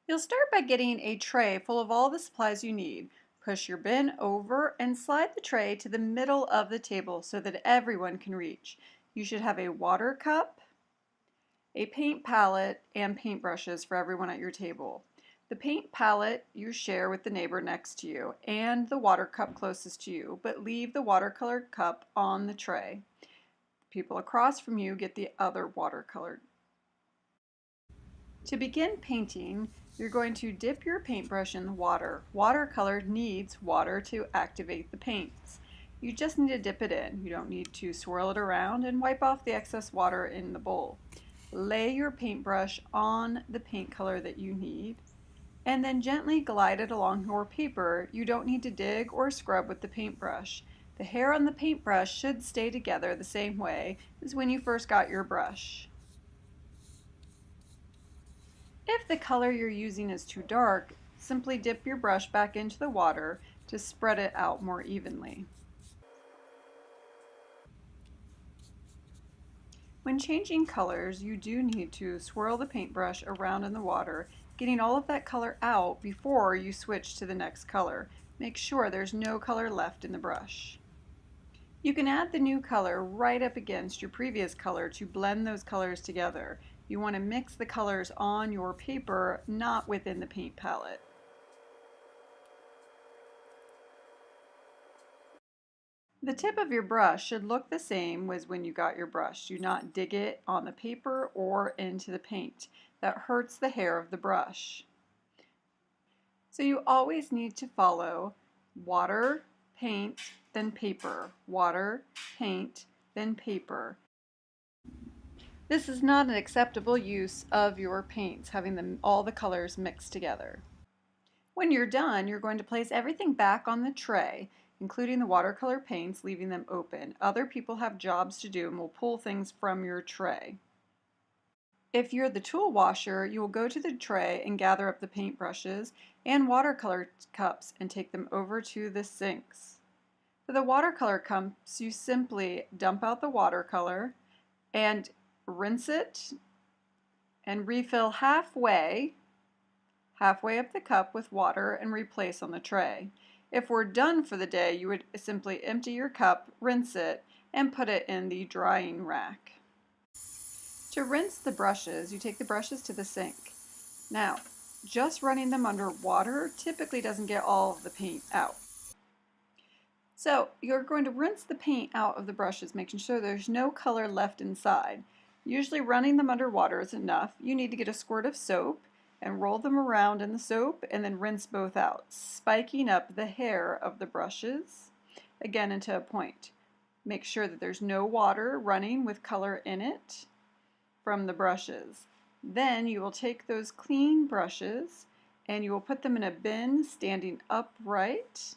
You'll start by getting a tray full of all the supplies you need. Push your bin over and slide the tray to the middle of the table so that everyone can reach. You should have a water cup, a paint palette, and paintbrushes for everyone at your table. The paint palette you share with the neighbor next to you and the water cup closest to you, but leave the watercolor cup on the tray. People across from you get the other watercolor. To begin painting, you're going to dip your paintbrush in the water. Watercolor needs water to activate the paints. You just need to dip it in. You don't need to swirl it around and wipe off the excess water in the bowl. Lay your paintbrush on the paint color that you need and then gently glide it along your paper. You don't need to dig or scrub with the paintbrush. The hair on the paintbrush should stay together the same way as when you first got your brush. If the color you're using is too dark, simply dip your brush back into the water to spread it out more evenly. When changing colors, you do need to swirl the paintbrush around in the water, getting all of that color out before you switch to the next color. Make sure there's no color left in the brush. You can add the new color right up against your previous color to blend those colors together. You want to mix the colors on your paper, not within the paint palette. The tip of your brush should look the same as when you got your brush. Do not dig it on the paper or into the paint. That hurts the hair of the brush. So you always need to follow water, paint, then paper. Water, paint, then paper. This is not an acceptable use of your paints, having all the colors mixed together. When you're done, you're going to place everything back on the tray, including the watercolor paints, leaving them open. Other people have jobs to do and will pull things from your tray. If you're the tool washer, you will go to the tray and gather up the paintbrushes and watercolor cups and take them over to the sinks. For the watercolor cups, you simply dump out the watercolor and rinse it and refill halfway up the cup with water and replace on the tray. If we're done for the day, you would simply empty your cup, rinse it, and put it in the drying rack. To rinse the brushes, you take the brushes to the sink. Now, just running them under water typically doesn't get all of the paint out. So you're going to rinse the paint out of the brushes, making sure there's no color left inside. Usually running them under water is enough. You need to get a squirt of soap and roll them around in the soap and then rinse both out, spiking up the hair of the brushes, again into a point. Make sure that there's no water running with color in it from the brushes. Then you will take those clean brushes and you will put them in a bin standing upright